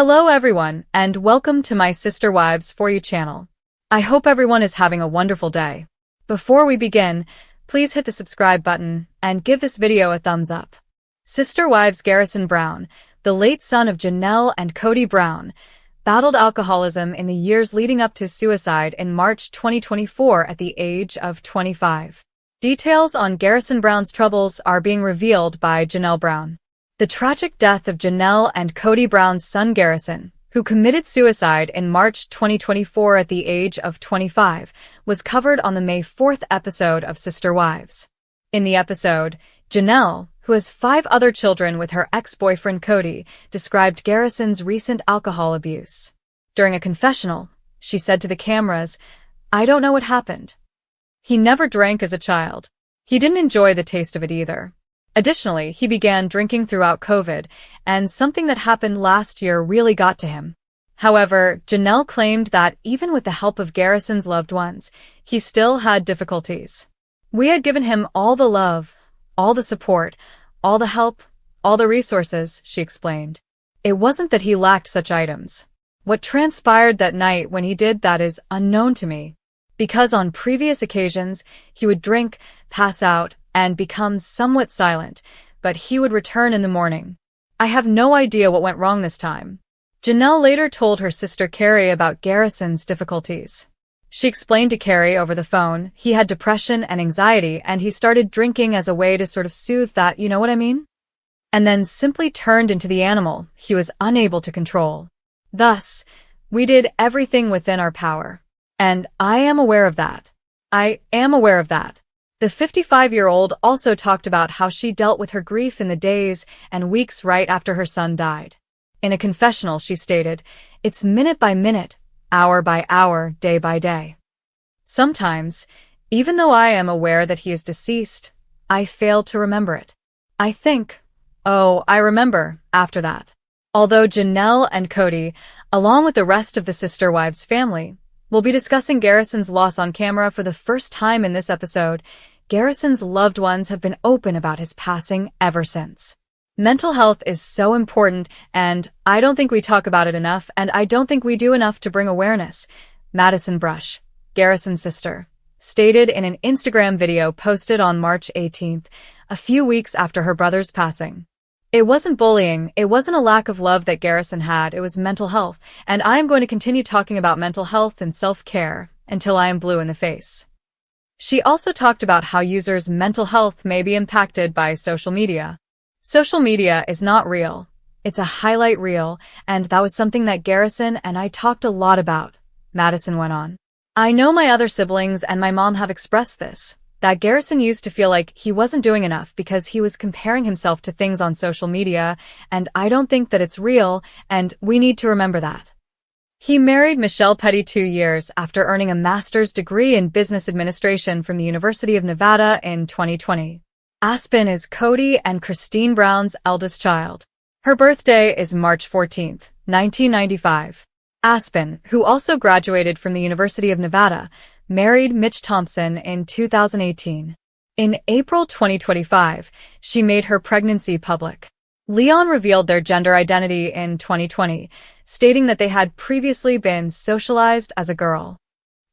Hello everyone, and welcome to my Sister Wives For You channel. I hope everyone is having a wonderful day. Before we begin, please hit the subscribe button and give this video a thumbs up. Sister Wives Garrison Brown, the late son of Janelle and Kody Brown, battled alcoholism in the years leading up to his suicide in March 2024 at the age of 25. Details on Garrison Brown's troubles are being revealed by Janelle Brown. The tragic death of Janelle and Kody Brown's son Garrison, who committed suicide in March 2024 at the age of 25, was covered on the May 4th episode of Sister Wives. In the episode, Janelle, who has 5 other children with her ex-boyfriend Kody, described Garrison's recent alcohol abuse. During a confessional, she said to the cameras, "I don't know what happened. He never drank as a child. He didn't enjoy the taste of it either. Additionally, he began drinking throughout COVID, and something that happened last year really got to him." However, Janelle claimed that even with the help of Garrison's loved ones, he still had difficulties. "We had given him all the love, all the support, all the help, all the resources," she explained. "It wasn't that he lacked such items. What transpired that night when he did that is unknown to me. Because on previous occasions, he would drink, pass out, and become somewhat silent, but he would return in the morning. I have no idea what went wrong this time." Janelle later told her sister Carrie about Garrison's difficulties. She explained to Carrie over the phone he had depression and anxiety and he started drinking as a way to sort of soothe that, you know what I mean? And then simply turned into the animal he was unable to control. Thus, we did everything within our power. And I am aware of that. I am aware of that. The 55-year-old also talked about how she dealt with her grief in the days and weeks right after her son died. In a confessional, she stated, "It's minute by minute, hour by hour, day by day. Sometimes, even though I am aware that he is deceased, I fail to remember it. I think, oh, I remember, after that." Although Janelle and Kody, along with the rest of the Sister Wives family, will be discussing Garrison's loss on camera for the first time in this episode, Garrison's loved ones have been open about his passing ever since. Mental health is so important, and I don't think we talk about it enough, and I don't think we do enough to bring awareness, Madison Brush, Garrison's sister, stated in an Instagram video posted on March 18th, a few weeks after her brother's passing. "It wasn't bullying, it wasn't a lack of love that Garrison had, it was mental health, and I am going to continue talking about mental health and self-care until I am blue in the face." She also talked about how users' mental health may be impacted by social media. "Social media is not real. It's a highlight reel, and that was something that Garrison and I talked a lot about," Madison went on. "I know my other siblings and my mom have expressed this, that Garrison used to feel like he wasn't doing enough because he was comparing himself to things on social media, and I don't think that it's real, and we need to remember that." He married Michelle Petty 2 years after earning a master's degree in business administration from the University of Nevada in 2020. Aspen is Kody and Christine Brown's eldest child. Her birthday is March 14th, 1995. Aspen, who also graduated from the University of Nevada, married Mitch Thompson in 2018. In April 2025, she made her pregnancy public. Leon revealed their gender identity in 2020, stating that they had previously been socialized as a girl.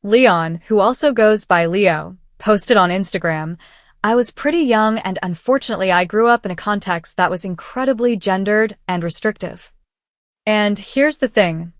Leon, who also goes by Leo, posted on Instagram, "I was pretty young and unfortunately I grew up in a context that was incredibly gendered and restrictive. And here's the thing,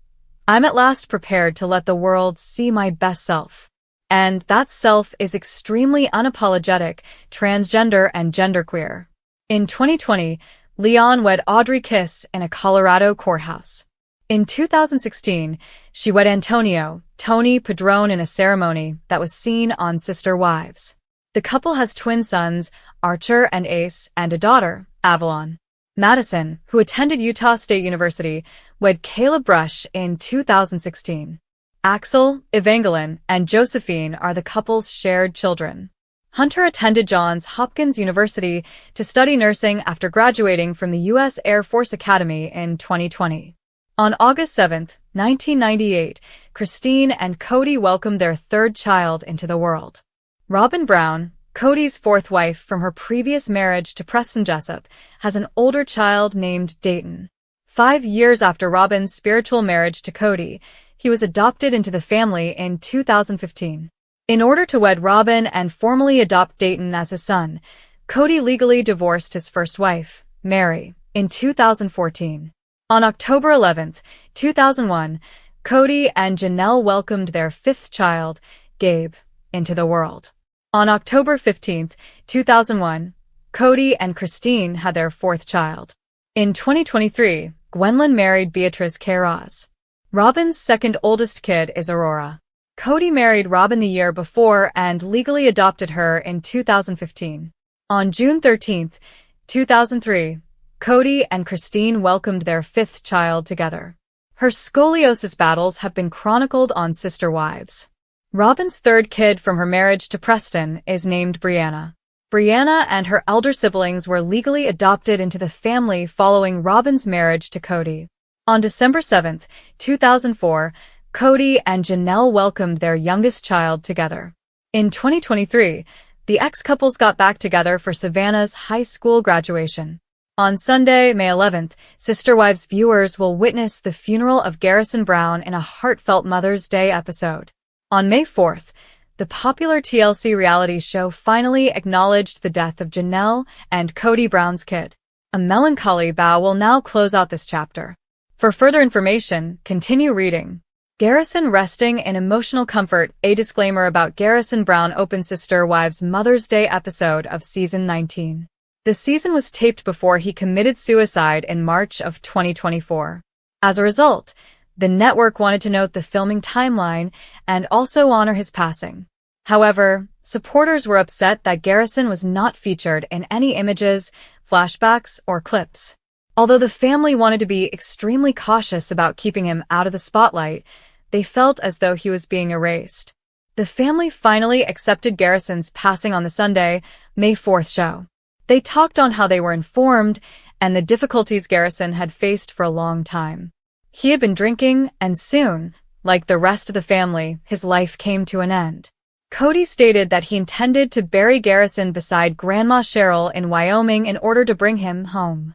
I'm at last prepared to let the world see my best self. And that self is extremely unapologetic, transgender and genderqueer." In 2020, Leon wed Audrey Kiss in a Colorado courthouse. In 2016, she wed Antonio, Tony Padrone in a ceremony that was seen on Sister Wives. The couple has twin sons, Archer and Ace, and a daughter, Avalon. Madison, who attended Utah State University, wed Caleb Brush in 2016. Axel, Evangeline, and Josephine are the couple's shared children. Hunter attended Johns Hopkins University to study nursing after graduating from the U.S. Air Force Academy in 2020. On August 7, 1998, Christine and Kody welcomed their 3rd child into the world. Robin Brown, Kody's 4th wife from her previous marriage to Preston Jessup, has an older child named Dayton. 5 years after Robin's spiritual marriage to Kody, he was adopted into the family in 2015. In order to wed Robin and formally adopt Dayton as his son, Kody legally divorced his first wife, Meri, in 2014. On October 11, 2001, Kody and Janelle welcomed their fifth child, Gabe, into the world. On October 15, 2001, Kody and Christine had their fourth child. In 2023, Gwendlyn married Beatrice Queiroz. Robin's second oldest kid is Aurora. Kody married Robin the year before and legally adopted her in 2015. On June 13, 2003, Kody and Christine welcomed their fifth child together. Her scoliosis battles have been chronicled on Sister Wives. Robin's third kid from her marriage to Preston is named Brianna. Brianna and her elder siblings were legally adopted into the family following Robin's marriage to Kody. On December 7, 2004, Kody and Janelle welcomed their youngest child together. In 2023, the ex-couples got back together for Savannah's high school graduation. On Sunday, May 11th, Sister Wives viewers will witness the funeral of Garrison Brown in a heartfelt Mother's Day episode. On May 4th, the popular TLC reality show finally acknowledged the death of Janelle and Kody Brown's kid. A melancholy bow will now close out this chapter. For further information, continue reading. Garrison resting in emotional comfort. A disclaimer about Garrison Brown open Sister Wives Mother's Day episode of Season 19. The season was taped before he committed suicide in March of 2024. As a result, the network wanted to note the filming timeline and also honor his passing. However, supporters were upset that Garrison was not featured in any images, flashbacks, or clips. Although the family wanted to be extremely cautious about keeping him out of the spotlight, they felt as though he was being erased. The family finally accepted Garrison's passing on the Sunday, May 4th show. They talked on how they were informed and the difficulties Garrison had faced for a long time. He had been drinking, and soon, like the rest of the family, his life came to an end. Kody stated that he intended to bury Garrison beside Grandma Cheryl in Wyoming in order to bring him home.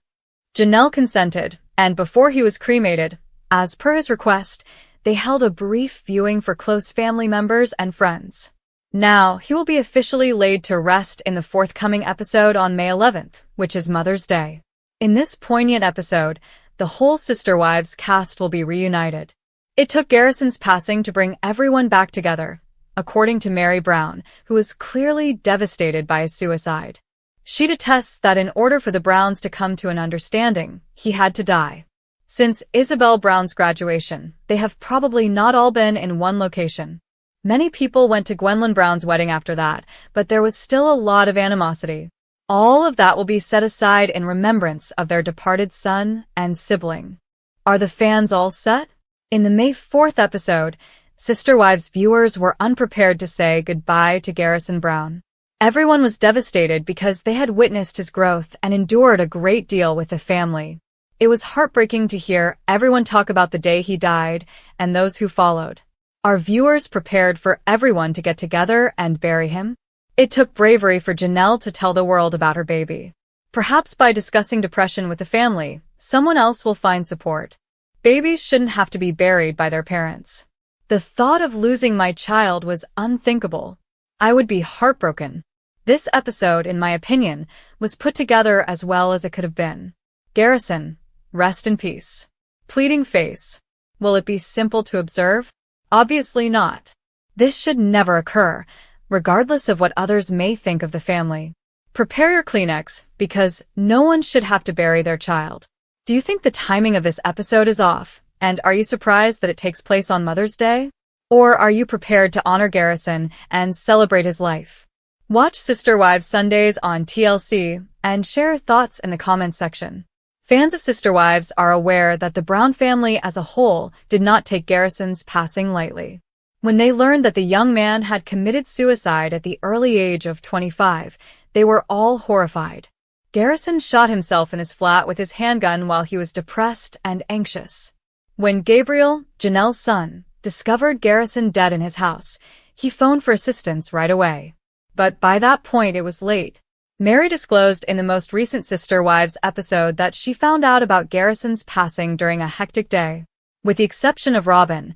Janelle consented, and before he was cremated, as per his request, they held a brief viewing for close family members and friends. Now, he will be officially laid to rest in the forthcoming episode on May 11th, which is Mother's Day. In this poignant episode, the whole Sister Wives cast will be reunited. It took Garrison's passing to bring everyone back together, according to Meri Brown, who was clearly devastated by his suicide. She attests that in order for the Browns to come to an understanding, he had to die. Since Isabel Brown's graduation, they have probably not all been in one location. Many people went to Gwendlyn Brown's wedding after that, but there was still a lot of animosity. All of that will be set aside in remembrance of their departed son and sibling. Are the fans all set? In the May 4th episode, Sister Wives viewers were unprepared to say goodbye to Garrison Brown. Everyone was devastated because they had witnessed his growth and endured a great deal with the family. It was heartbreaking to hear everyone talk about the day he died and those who followed. Are viewers prepared for everyone to get together and bury him? It took bravery for Janelle to tell the world about her baby. Perhaps by discussing depression with the family, someone else will find support. Babies shouldn't have to be buried by their parents. The thought of losing my child was unthinkable. I would be heartbroken. This episode, in my opinion, was put together as well as it could have been. Garrison, rest in peace. Pleading face. Will it be simple to observe? Obviously not. This should never occur, regardless of what others may think of the family. Prepare your Kleenex, because no one should have to bury their child. Do you think the timing of this episode is off, and are you surprised that it takes place on Mother's Day? Or are you prepared to honor Garrison and celebrate his life? Watch Sister Wives Sundays on TLC and share your thoughts in the comments section. Fans of Sister Wives are aware that the Brown family as a whole did not take Garrison's passing lightly. When they learned that the young man had committed suicide at the early age of 25, they were all horrified. Garrison shot himself in his flat with his handgun while he was depressed and anxious. When Gabriel, Janelle's son, discovered Garrison dead in his house, he phoned for assistance right away. But by that point it was late. Meri disclosed in the most recent Sister Wives episode that she found out about Garrison's passing during a hectic day. With the exception of Robin,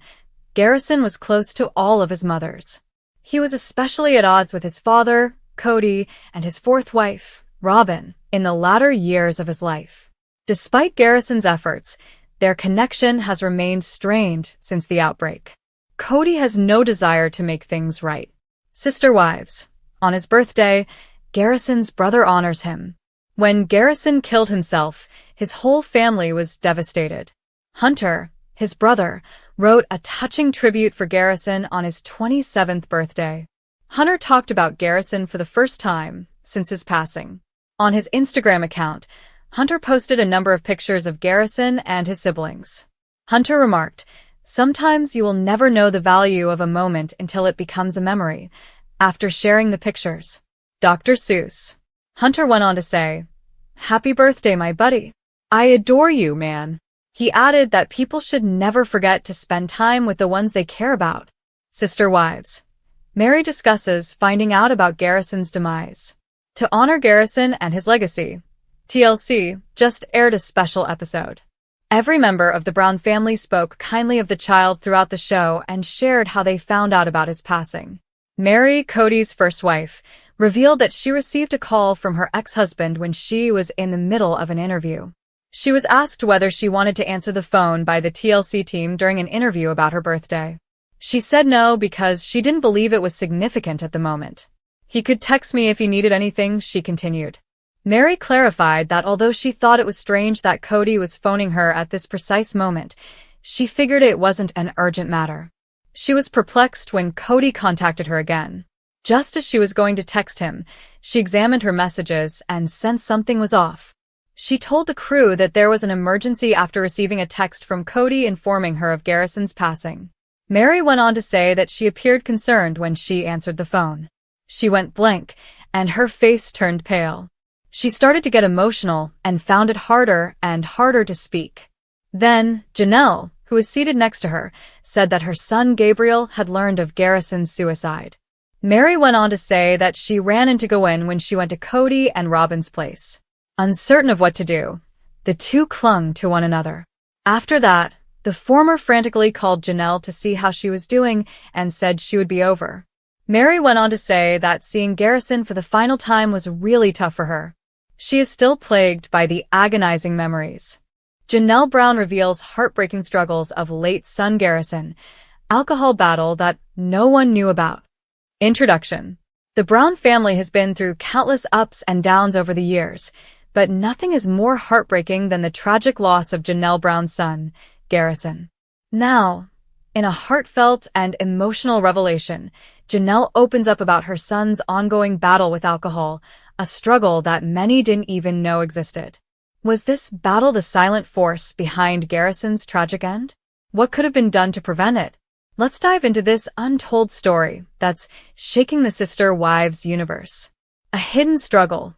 Garrison was close to all of his mothers. He was especially at odds with his father, Kody, and his fourth wife, Robin, in the latter years of his life. Despite Garrison's efforts, their connection has remained strained since the outbreak. Kody has no desire to make things right. Sister Wives. On his birthday, Garrison's brother honors him. When Garrison killed himself, his whole family was devastated. Hunter, his brother, wrote a touching tribute for Garrison on his 27th birthday. Hunter talked about Garrison for the first time since his passing. On his Instagram account, Hunter posted a number of pictures of Garrison and his siblings. Hunter remarked, "Sometimes you will never know the value of a moment until it becomes a memory," after sharing the pictures. Dr. Seuss. Hunter went on to say, "Happy birthday, my buddy. I adore you, man." He added that people should never forget to spend time with the ones they care about. Sister Wives. Meri discusses finding out about Garrison's demise. To honor Garrison and his legacy, TLC just aired a special episode. Every member of the Brown family spoke kindly of the child throughout the show and shared how they found out about his passing. Meri, Kody's first wife, revealed that she received a call from her ex-husband when she was in the middle of an interview. She was asked whether she wanted to answer the phone by the TLC team during an interview about her birthday. She said no because she didn't believe it was significant at the moment. "He could text me if he needed anything," she continued. Meri clarified that although she thought it was strange that Kody was phoning her at this precise moment, she figured it wasn't an urgent matter. She was perplexed when Kody contacted her again. Just as she was going to text him, she examined her messages and sensed something was off. She told the crew that there was an emergency after receiving a text from Kody informing her of Garrison's passing. Meri went on to say that she appeared concerned when she answered the phone. She went blank, and her face turned pale. She started to get emotional and found it harder and harder to speak. Then, Janelle, who was seated next to her, said that her son Gabriel had learned of Garrison's suicide. Meri went on to say that she ran into Gwendlyn when she went to Kody and Robin's place. Uncertain of what to do, the two clung to one another. After that, the former frantically called Janelle to see how she was doing and said she would be over. Meri went on to say that seeing Garrison for the final time was really tough for her. She is still plagued by the agonizing memories. Janelle Brown reveals heartbreaking struggles of late son Garrison, alcohol battle that no one knew about. Introduction. The Brown family has been through countless ups and downs over the years, but nothing is more heartbreaking than the tragic loss of Janelle Brown's son, Garrison. Now, in a heartfelt and emotional revelation, Janelle opens up about her son's ongoing battle with alcohol, a struggle that many didn't even know existed. Was this battle the silent force behind Garrison's tragic end? What could have been done to prevent it? Let's dive into this untold story that's shaking the Sister Wives universe. A hidden struggle.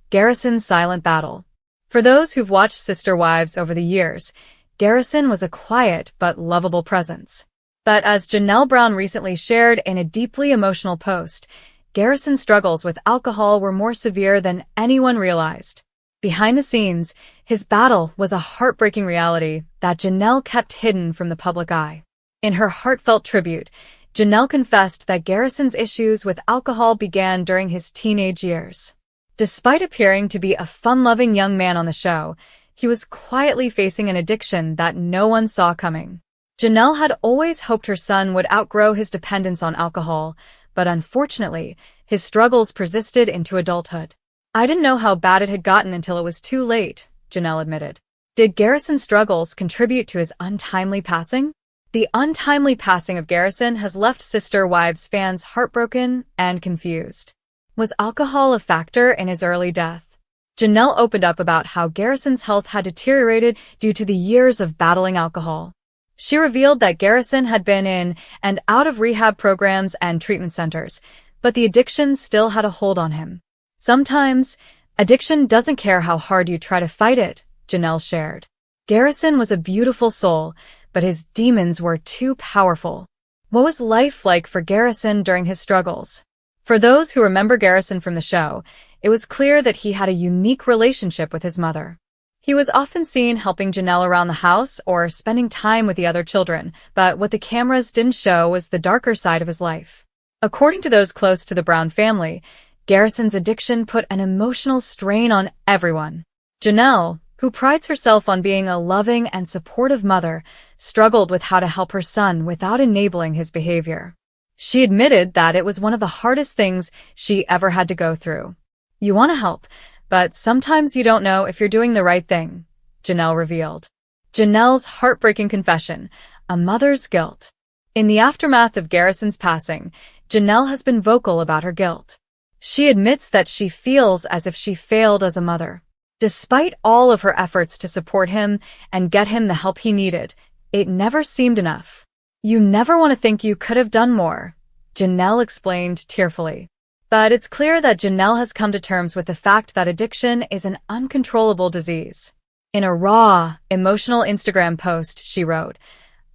Garrison's silent battle. For those who've watched Sister Wives over the years, Garrison was a quiet but lovable presence. But as Janelle Brown recently shared in a deeply emotional post, Garrison's struggles with alcohol were more severe than anyone realized. Behind the scenes, his battle was a heartbreaking reality that Janelle kept hidden from the public eye. In her heartfelt tribute, Janelle confessed that Garrison's issues with alcohol began during his teenage years. Despite appearing to be a fun-loving young man on the show, he was quietly facing an addiction that no one saw coming. Janelle had always hoped her son would outgrow his dependence on alcohol, but unfortunately, his struggles persisted into adulthood. "I didn't know how bad it had gotten until it was too late," Janelle admitted. Did Garrison's struggles contribute to his untimely passing? The untimely passing of Garrison has left Sister Wives fans heartbroken and confused. Was alcohol a factor in his early death? Janelle opened up about how Garrison's health had deteriorated due to the years of battling alcohol. She revealed that Garrison had been in and out of rehab programs and treatment centers, but the addiction still had a hold on him. "Sometimes, addiction doesn't care how hard you try to fight it," Janelle shared. Garrison was a beautiful soul, but his demons were too powerful. What was life like for Garrison during his struggles? For those who remember Garrison from the show, it was clear that he had a unique relationship with his mother. He was often seen helping Janelle around the house or spending time with the other children, but what the cameras didn't show was the darker side of his life. According to those close to the Brown family, Garrison's addiction put an emotional strain on everyone. Janelle, who prides herself on being a loving and supportive mother, struggled with how to help her son without enabling his behavior. She admitted that it was one of the hardest things she ever had to go through. "You want to help, but sometimes you don't know if you're doing the right thing," Janelle revealed. Janelle's heartbreaking confession, a mother's guilt. In the aftermath of Garrison's passing, Janelle has been vocal about her guilt. She admits that she feels as if she failed as a mother. Despite all of her efforts to support him and get him the help he needed, it never seemed enough. "You never want to think you could have done more," Janelle explained tearfully. But it's clear that Janelle has come to terms with the fact that addiction is an uncontrollable disease. In a raw, emotional Instagram post, she wrote,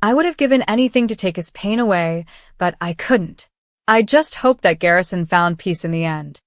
"I would have given anything to take his pain away, but I couldn't. I just hope that Garrison found peace in the end."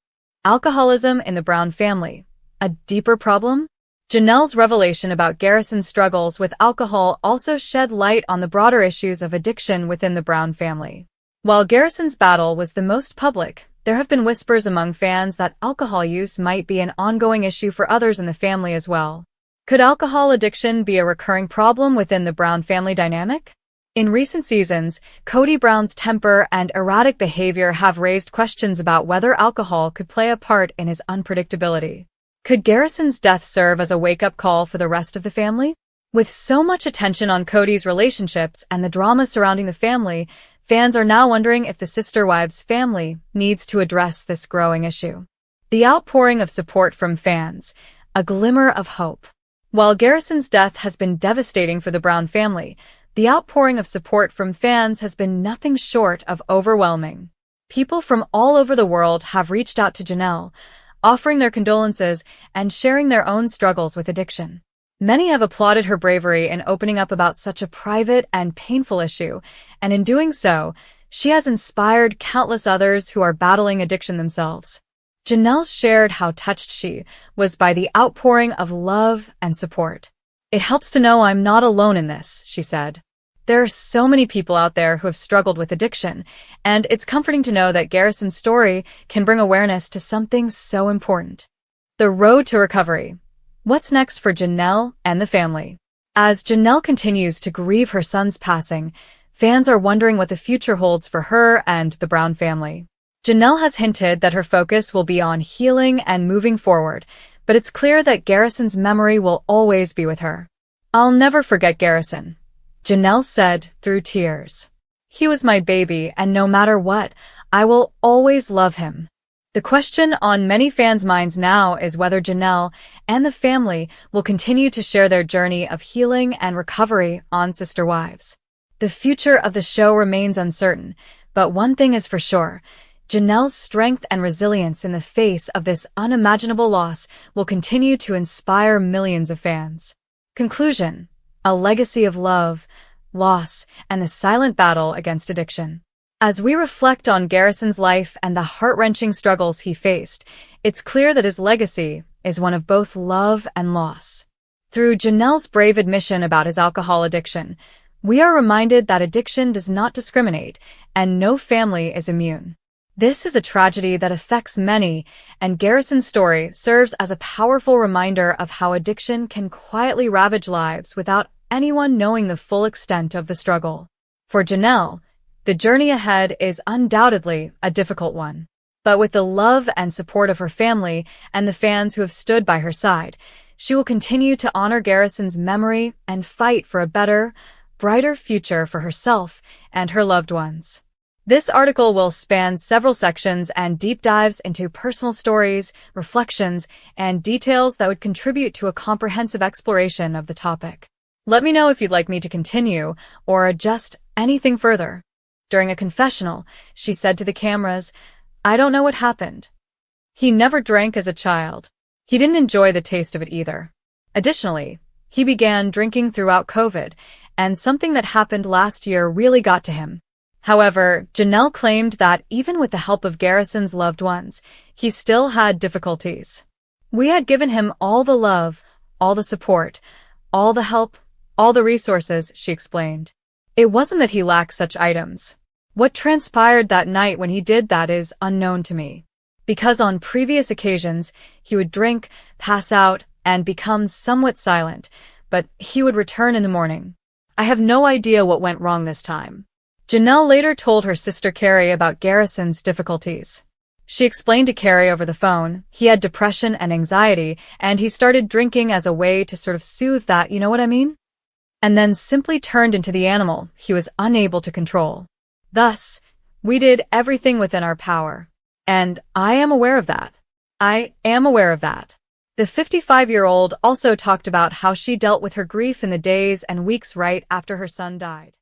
Alcoholism in the Brown family. A deeper problem? Janelle's revelation about Garrison's struggles with alcohol also shed light on the broader issues of addiction within the Brown family. While Garrison's battle was the most public, there have been whispers among fans that alcohol use might be an ongoing issue for others in the family as well. Could alcohol addiction be a recurring problem within the Brown family dynamic? In recent seasons, Kody Brown's temper and erratic behavior have raised questions about whether alcohol could play a part in his unpredictability. Could Garrison's death serve as a wake-up call for the rest of the family? With so much attention on Kody's relationships and the drama surrounding the family, fans are now wondering if the Sister Wives family needs to address this growing issue. The outpouring of support from fans, a glimmer of hope. While Garrison's death has been devastating for the Brown family, the outpouring of support from fans has been nothing short of overwhelming. People from all over the world have reached out to Janelle, offering their condolences and sharing their own struggles with addiction. Many have applauded her bravery in opening up about such a private and painful issue, and in doing so, she has inspired countless others who are battling addiction themselves. Janelle shared how touched she was by the outpouring of love and support. "It helps to know I'm not alone in this," she said. "There are so many people out there who have struggled with addiction, and it's comforting to know that Garrison's story can bring awareness to something so important." The road to recovery. What's next for Janelle and the family? As Janelle continues to grieve her son's passing, fans are wondering what the future holds for her and the Brown family. Janelle has hinted that her focus will be on healing and moving forward, but it's clear that Garrison's memory will always be with her. "I'll never forget Garrison," Janelle said through tears. "He was my baby, and no matter what, I will always love him." The question on many fans' minds now is whether Janelle and the family will continue to share their journey of healing and recovery on Sister Wives. The future of the show remains uncertain, but one thing is for sure: Janelle's strength and resilience in the face of this unimaginable loss will continue to inspire millions of fans. Conclusion: a legacy of love, loss, and the silent battle against addiction. As we reflect on Garrison's life and the heart-wrenching struggles he faced, it's clear that his legacy is one of both love and loss. Through Janelle's brave admission about his alcohol addiction, we are reminded that addiction does not discriminate, and no family is immune. This is a tragedy that affects many, and Garrison's story serves as a powerful reminder of how addiction can quietly ravage lives without anyone knowing the full extent of the struggle. For Janelle, the journey ahead is undoubtedly a difficult one. But with the love and support of her family and the fans who have stood by her side, she will continue to honor Garrison's memory and fight for a better, brighter future for herself and her loved ones. This article will span several sections and deep dives into personal stories, reflections, and details that would contribute to a comprehensive exploration of the topic. Let me know if you'd like me to continue or adjust anything further. During a confessional, she said to the cameras, "I don't know what happened. He never drank as a child. He didn't enjoy the taste of it either. Additionally, he began drinking throughout COVID, and something that happened last year really got to him. However, Janelle claimed that even with the help of Garrison's loved ones, he still had difficulties. We had given him all the love, all the support, all the help, all the resources, she explained. It wasn't that he lacked such items. What transpired that night when he did that is unknown to me. Because on previous occasions, he would drink, pass out, and become somewhat silent, but he would return in the morning. I have no idea what went wrong this time. Janelle later told her sister Carrie about Garrison's difficulties. She explained to Carrie over the phone, he had depression and anxiety, and he started drinking as a way to sort of soothe that, you know what I mean? And then simply turned into the animal he was unable to control. Thus, we did everything within our power. And I am aware of that. I am aware of that. The 55-year-old also talked about how she dealt with her grief in the days and weeks right after her son died.